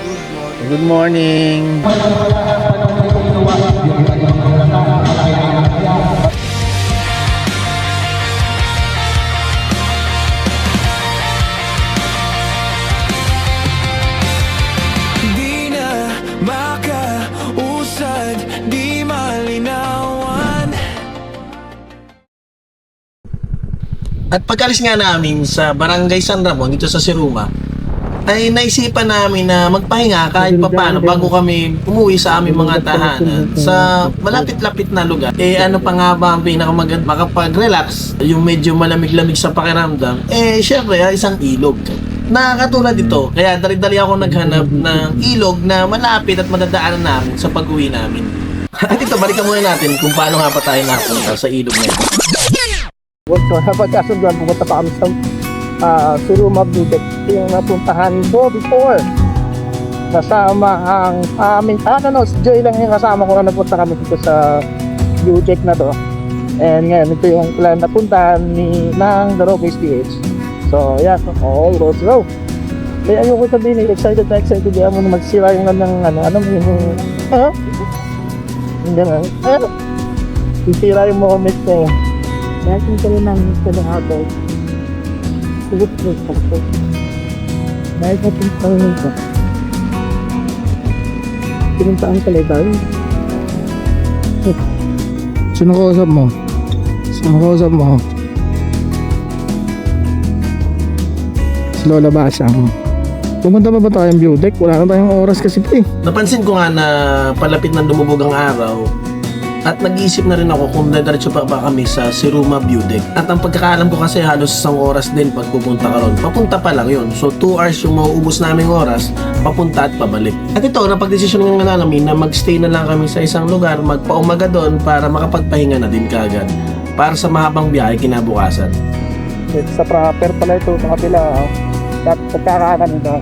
Good morning. Di na makausad, di malinawan. At pagkalis nga namin sa Barangay San Ramon dito sa Siruma, ay naisipan namin na magpahinga kahit papaano bago kami umuwi sa aming mga tahanan sa malapit-lapit na lugar. Ano pa nga ba ang pinakamaganda makapag-relax, yung medyo malamig-lamig sa pakiramdam, syempre isang ilog. Nakakatulad dito, kaya dali-dali ako naghanap ng ilog na malapit at madadaanan namin sa pag-uwi namin. At ito, balikan muna natin kung paano nga pa tayo napunta sa ilog na ito. So, pagkasunduan, pumunta pa kami sa Siruma Budek. Yung napuntahan ko before. Kasama ang aming, si Joy lang yung kasama ko na napunta kami dito sa Budek na to. And ngayon, ito yung plan napuntahan ng The Rockies PH. So, yeah. Oh, let's go. Kaya ayoko sabihin, excited na excited. Kaya mo na magsira yung hindi na. Isira yung moment na yun. Dahil kung kayo nang pinahagaw, sulit-sulit pa ito. Dahil sa pinagpangin ko, pinuntaan ka legal. Sino kausap mo? Si Lola Basang. Pumunta pa ba tayong view deck? Wala na tayong oras kasi pa eh. Napansin ko nga na palapit ng lumubog ang araw at nag-iisip na rin ako kung nadiretso pa ba kami sa Siruma View Deck. At ang pagkakaalam ko kasi halos isang oras din pag pupunta ka ron. Papunta pa lang yun. So 2 hours yung mauubos naming oras, papunta at pabalik. At ito, napag-desisyon nga namin na mag-stay na lang kami sa isang lugar, magpaumaga doon para makapagpahinga na din kaagad. Para sa mahabang biyahe kinabukasan. Sa proper pala ito, sa kapila. Pagkakaanan ito.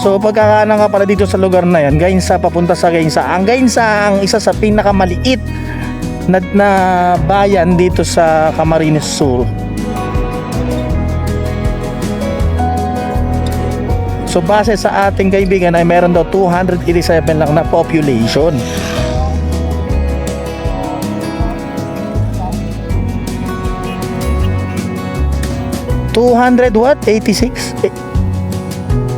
So pagkakaanan ka pala dito sa lugar na yan, Gainsa papunta sa Gainsa. Ang Gainsa ang isa sa pinakamaliit na bayan dito sa Camarines Sur. So base sa ating kaibigan ay meron daw 287 lang na population. what?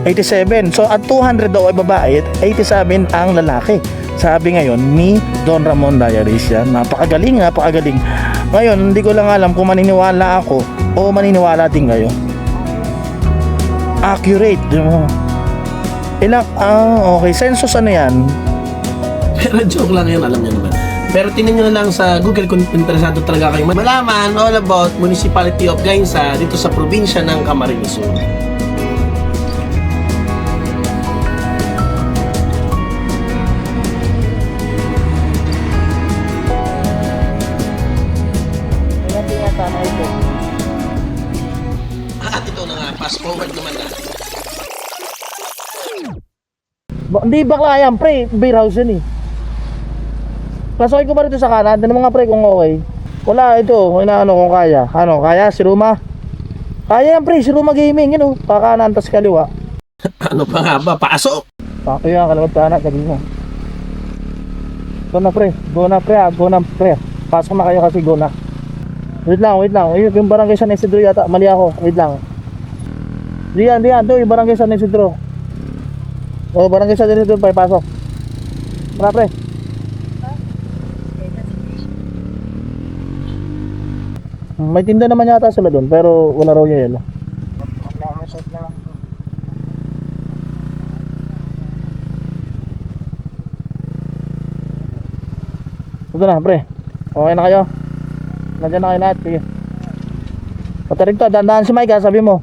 87. So at 200 daw ay babae, 87 ang lalaki. Sabi ngayon ni Don Ramon Diaries yan. Napakagaling. Ngayon, hindi ko lang alam kung maniniwala ako o maniniwala din kayo. Accurate. Okay. Census ano yan? Pero joke lang yan, alam niyo naman. Pero tingnan nyo na lang sa Google kung interesado talaga kayo malaman all about Municipality of Gainsa dito sa probinsya ng Camarines Sur. At ito na nga, fast forward naman na. Hindi bakla yan, pre. Beer house yan eh. Pasokin ko pa rito sa kanan. Tanong mga pre kung okay. Wala ito. Inaano kung kaya. Kaya? Siruma? Kaya yan pre. Siruma Gaming. Yun o. Pakanan tas kaliwa. Ano pa nga ba? Pasok! Pako yan. Kalawad ka na. Sabi mo. Go na pre. Pasok na kayo kasi go na. Wait lang. Yung barangay San Isidro yata. Mali ako. Wait lang. Diyan. Ito yung barangay San Isidro. Barangay San Isidro pa. Pasok. Mara pre. May tinda naman yata sila doon pero wala raw yelo. Ito na pre. Okay na kayo? Nandiyan na kayo lahat. Sige. Patarig to. Dandaan si Mike ha. Sabi mo.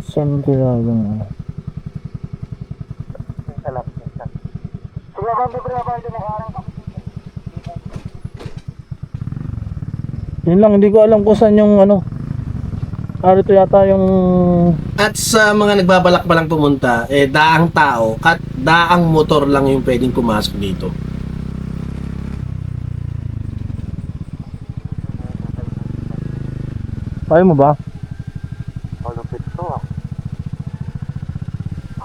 Saan kaya lang? Yun lang, hindi ko alam kung saan yung Narito yata yung... At sa mga nagbabalak pa lang pumunta, daang tao at daang motor lang yung pwedeng pumasok dito. Ayaw mo ba? Malupit to ah.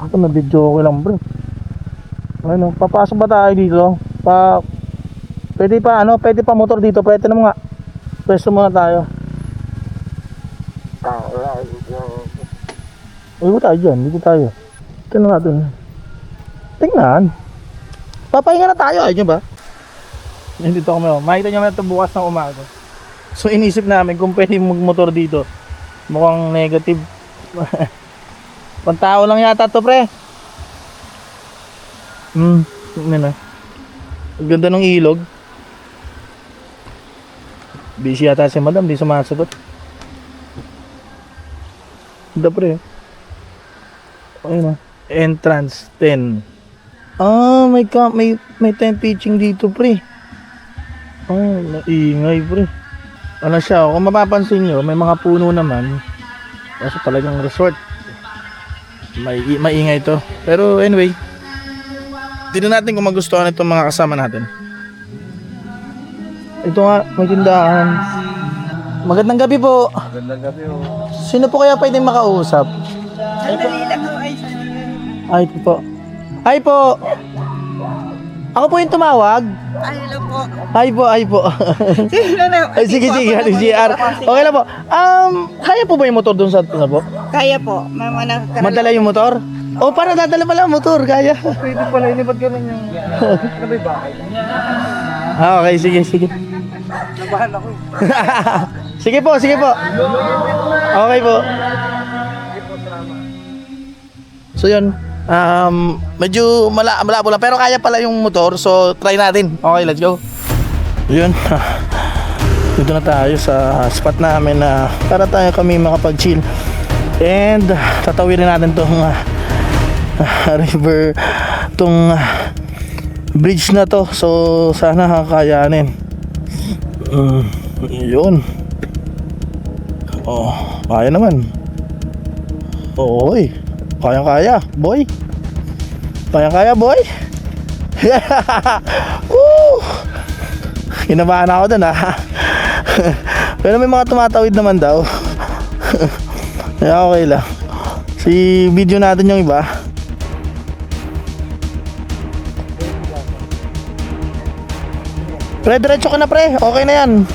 Ako na video ko lang bro. Ano, papasok ba tayo dito? Pwede pa motor dito, pwede na mga. Pwesto muna tayo. Uy, tayo dyan, dito tayo. Tingnan natin. Tingnan. Papahinga na tayo, ayun ba? Yan dito kami, makita nyo naman ito bukas ng umaga. So inisip namin kung pwede magmotor dito. Mukhang negative. Pantao lang yata to pre. Tingnan na. Ang ganda ng ilog. Busy yata si madam, di sumasagot. Ganda pre. Ayun na. Entrance 10. May time pitching dito pre. Naingay pre. Ano siya, kung mapapansin nyo, may mga puno naman. Kasi talagang resort. Maingay to. Pero anyway, tignan natin kung magustuhan itong mga kasama natin. Ito nga, may tindahan. Magandang gabi po. Magandang gabi oh. Sino po kaya pwedeng makausap? Ay po. Ay po. Ako po yung tumawag. Ay po. Ay, sige, GR. Okay lang po. Kaya po ba yung motor doon sa po? Kaya po. Madala yung motor? O, para dadala pala ang motor, kaya. Pwede pala, hindi ba't ganun yung... Ano ba yung bakit? Okay, sige. Nabahan ako. Sige po. Okay po. So yun, medyo malabo lang pero kaya pala yung motor, so try natin. Okay, let's go. Yun. Dito na tayo sa spot namin na para tayo kami makapag-chill. And tatawirin natin tong river, tong bridge na to. So sana kakayanin. Yun. Oh, kaya naman. Oy. Kaya, boy. Kaya, boy. Kinabahan ako dun ha. Pero may mga tumatawid naman daw. Kaya okay lang. Video natin yung iba. Pre, diretso ka na pre. Okay na yan.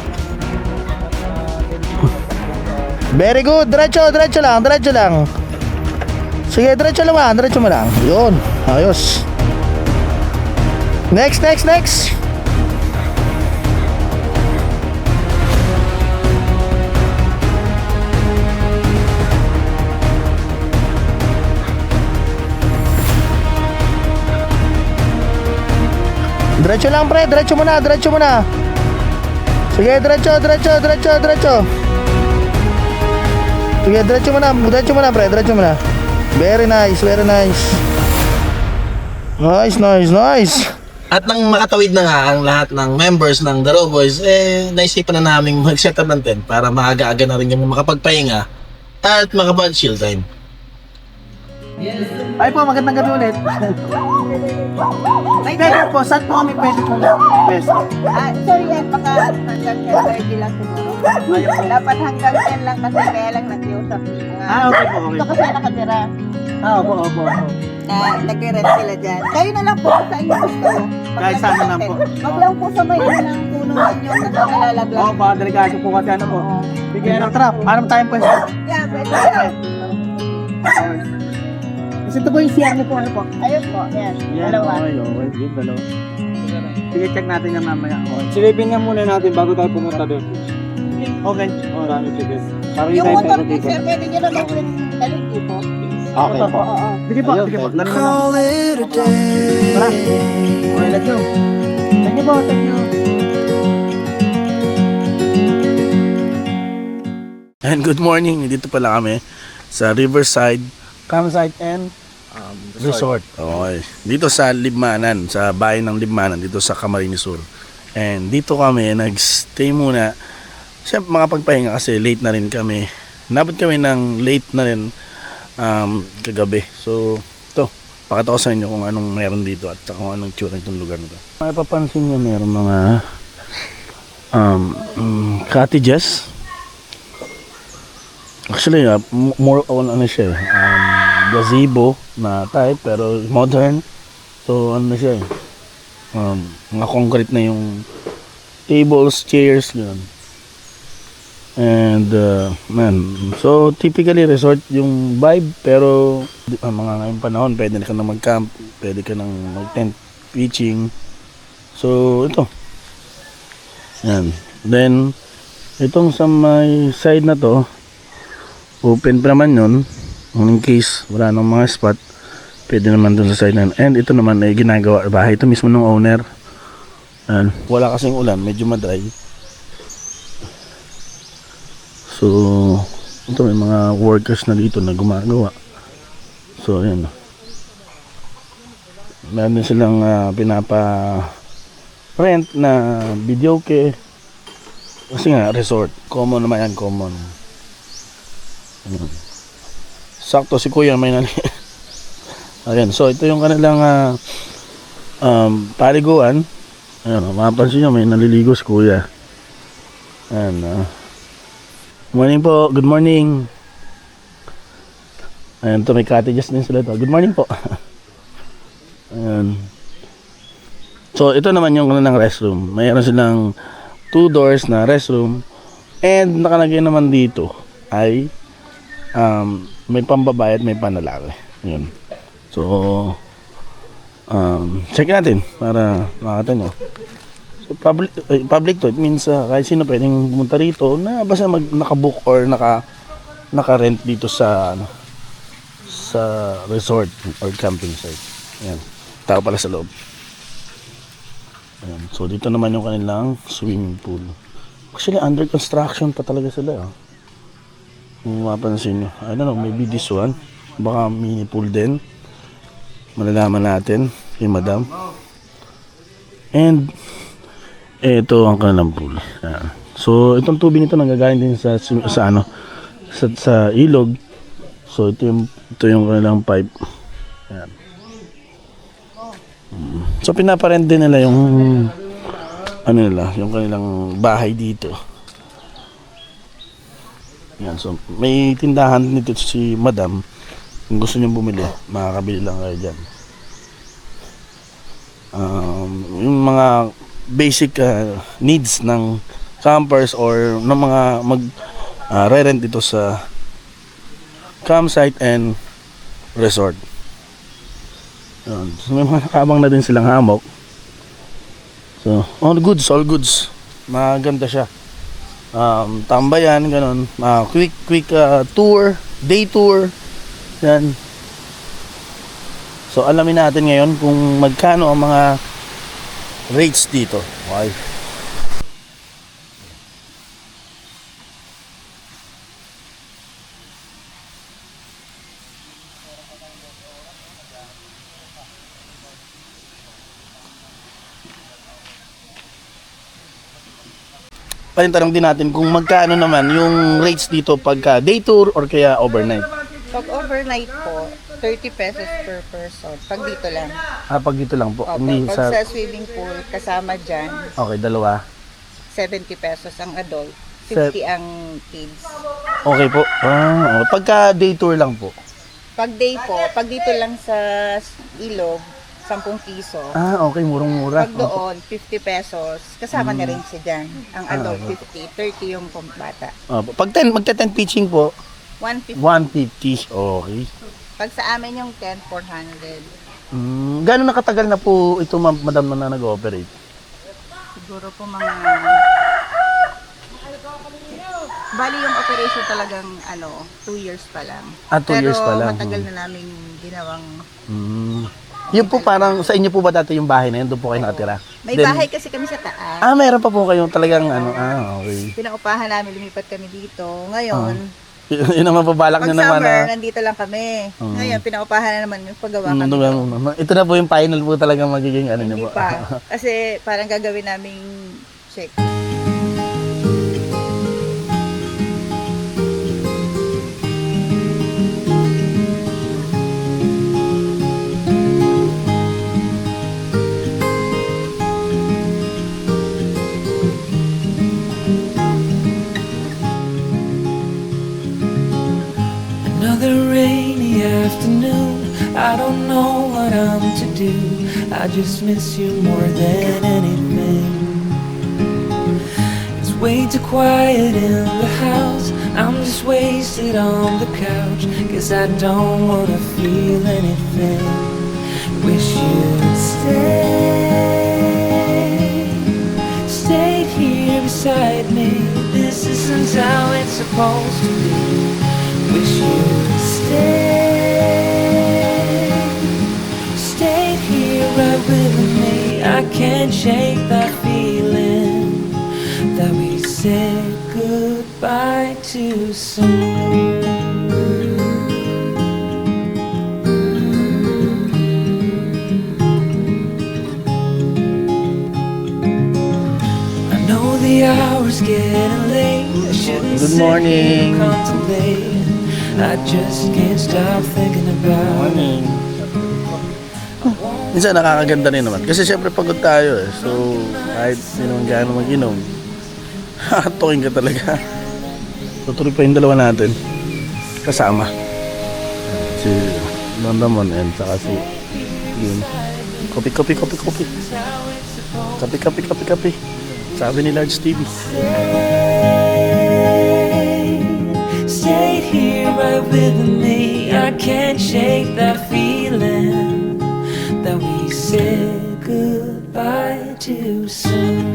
Very good. Diretso lang. Sige, diretso mo lang. Yun, ayos. Next. Diretso lang pre, diretso mo na. Sige, diretso. Sige, diretso mo na pre, diretso mo na. Very nice. Nice. At nang makatawid na nga ang lahat ng members ng The Raw Boys, naisipan na namin mag-set up ng tent para maaga-aga na rin yung makapagpahinga at makapag-chill time. Ay po, magandang gabi ulit. Kaya po, saan po kami pwede po pwesto? Sorry yan, baka hanggang 10:30 lang siguro. Dapat hanggang 10 lang kasi kaya lang nag-iusap. Okay po. Ito kasi nakatira. Opo. Na nag-rent sila dyan. Kayo na lang po sa inyo gusto. Kahit saan na lang po. Wag lang po sabay ng puno ninyo na nakalalaglag. Oo, baka delikado po kasi ano po. Bigyan ng trap. Anong time pwesto? Yeah, pwede. Kasi ito po yung CR niyo po, ano po? Ayun po, yan. Dalawa. Okay, dalawa. Sige, check natin yan mamaya. Silipin nga muna natin bago tayo pumunta doon. Okay. Marami sige. Para Yung tayo motor tayo po, dito. sir, pwede nyo naman ulit dalhin dito. Okay po. Oo. Sige po. Lalo na. Call it a day. Tara. Okay, let's go. Thank you. And good morning. Dito pala kami sa Riverside Campsite and Resort. Okay. Dito sa Libmanan, sa bayan ng Libmanan, dito sa Camarines Sur. And dito kami nag-stay muna. Siyempre makapagpahinga kasi late na rin kami. Nabot kami ng late na rin kagabi. So, ito, pakita ko sa inyo kung anong meron dito at kung anong tsura itong lugar na ito. Mapapansin nyo meron mga cottages. Actually, more on ano siya, gazebo na type, pero modern. So, ano na siya, mga concrete na yung tables, chairs, gano'n. And, man, so, typically, resort yung vibe, pero, mga ngayong panahon, pwede ka na mag-camp, pwede ka nang mag-tent pitching. So, ito. Yan. Then, itong sa may side na to, open pa naman yun. In case wala nang mga spot, pwede naman dun sa side na yun. And ito naman ay ginagawa bahay. Ito mismo ng owner. Yan. Wala kasing ulan, medyo madry. So, ito may mga workers na dito na gumagawa. So, yan. Meron din silang pinapa-rent na videoke. Kasi nga, resort. Common naman yan, common. Sakto si kuya may nani. Ayan, so ito yung kanilang paliguan. Ayan, mapapansin nyo may naliligo si kuya. Ayan, morning po, good morning. Ayan, to may cottages din sila to. Good morning po. Ayan. So ito naman yung kanilang restroom. Mayroon silang 2 doors na restroom. And nakalagay naman dito ay may pambabae at may panlalaki. Yun. So, check natin para makita nyo. So, public to. It means kahit sino pwedeng pumunta rito na basta nakabook or naka-rent dito sa sa resort or camping site. Ayan. Tao pala sa loob. Ayan. So, dito naman yung kanilang swimming pool. Actually, under construction pa talaga sila. Kung mapansin nyo, I don't know, maybe this one, baka mini pool din, malalaman natin kay madam. And ito ang kanilang pool. Ayan. So itong tubig nito nanggagaling din sa ilog. So ito yung kanilang pipe. Ayan. So pinaparent din nila yung yung kanilang bahay dito. Yan, so may tindahan nito si madam. Kung gusto niyo bumili, makakabili lang kayo dyan. Yung mga basic needs ng campers or ng mga re-rent dito sa campsite and resort. Yan. So may mga nakabang na din silang hammock. So all goods. Maganda siya. Tambayan, ganun. Quick tour, day tour. Yan. So alamin natin ngayon kung magkano ang mga rates dito. Okay. Palintanong din natin kung magkano naman yung rates dito pagka day tour or kaya overnight. Pag overnight po, 30 pesos per person. Pag dito lang. Pag dito lang po. Opo, Hindi pag sa swimming pool, kasama dyan, Okay, dalawa. 70 pesos ang adult, 50 ang kids. Okay po. Okay. Pagka day tour lang po. Pag day po, pag dito lang sa ilog, 10 piso. Okay, murang-mura. Pag doon, 50 pesos. Kasama na rin siya dyan. Ang adult, 50. 30 yung bata. Pag magte-tent pitching po, 150. 150. Okay. Pag sa amin yung 10, 400. Gano'n nakatagal na po ito madam na nag-ooperate? Siguro po mga... Bali yung operation talagang 2 years pa lang. 2 years pa lang. Pero matagal na namin ginawang... Yun po parang sa inyo po ba dati yung bahay na yun? Doon po kayo nakatira? May bahay kasi kami sa taas. Meron pa po kayong talagang okay. Pinaupahan namin, lumipat kami dito. Ngayon, Yun ang mababalak pag nyo naman summer, nandito lang kami. Ngayon, pinaupahan na naman yung paggawa kami. Ito na po yung final po talagang magiging nyo Hindi po. pa. Kasi parang gagawin naming check. to do. I just miss you more than anything. It's way too quiet in the house. I'm just wasted on the couch. Guess I don't wanna feel anything. Wish you'd stayed here beside me. This isn't how it's supposed to be. Wish you'd stayed here right with me. I can't shake that feeling that we said goodbye too soon. I know the hour's getting late. I shouldn't Good sit here morning. and contemplate. I just can't stop thinking about it. Minsan nakakaganda rin naman. Kasi syempre pagod tayo eh. So, kahit hindi naman gaano mag-inom, hatokin ka talaga. Tutuloy pa yung dalawa natin. Kasama. Si Landamon and saka si yun. Kopi. Kapi. Sabi ni Large TV. Stayed here right with me. I can't shake that feeling that we said goodbye too soon.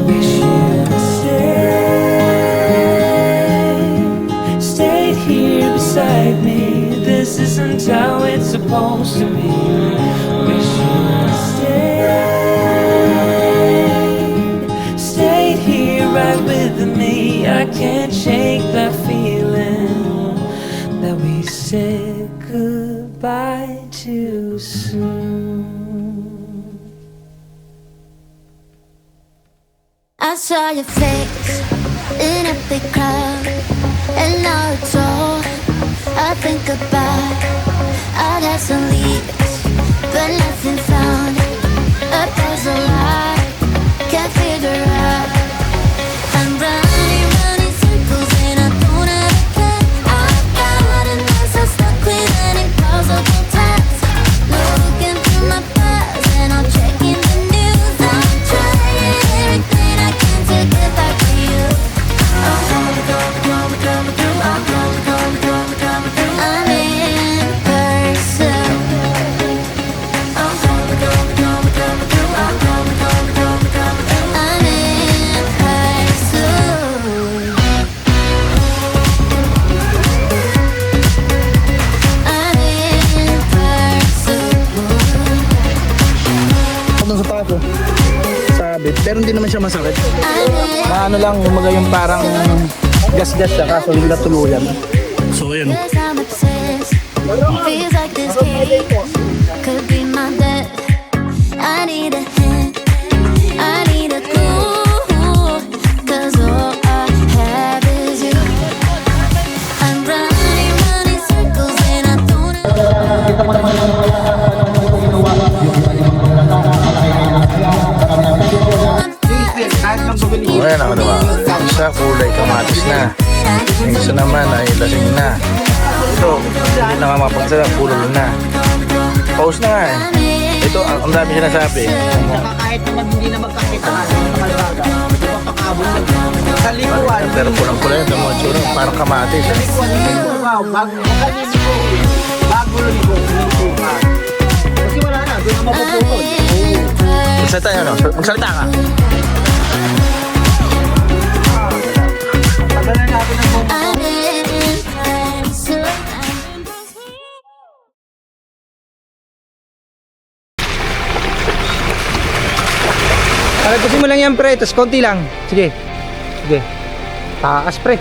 Wish you'd stayed here beside me. This isn't how it's supposed to be. Wish you'd stayed here right with me. I can't shake that feeling that we said goodbye too soon. I saw your face in a big crowd, and now it's all I think about. I got some leads, but nothing found. A puzzle I can't figure out. I'm running circles and I don't have a plan. I've got a mess, I'm stuck with an impossible task. Looking through my past and I'm checking the news. I'm trying everything I can to get back to you. I'm coming through. I'm in person. I'm coming through. I'm in person. I'm in person. Doon sa taas oh. Sabit. Pero hindi naman siya masakit. I'm in Na ano lang, umaga yung parang gas-gas siya kaso hindi na tuluyan. So, ayun. Cause I'm obsessed. Feels like this case could be my death. I need a hand, I need a clue. Cause all I have is you. I'm running circles and I don't O, ayan ako diba? Isa kulay kamatis na. Yung isa naman ay lasing na. Ito, hindi na nga mapagsarap, pulol na. Pause na nga eh. Ito, ang dami sinasabi. Kahit naman hindi na magkakita ka sa kalsada, di ba pakabot lang. Sa likuan, Pero pulang-pula yun, mga tsura, parang kamatis. Eh. wow, bago liko ka. Kasi wala na, doon na mapupukod. Magsalita yun, no? Magsalita ka. Pagalan natin ang mga I'm in person. Alagpusin mo lang yan pre, tapos konti lang. Sige. Sige. Takas pre.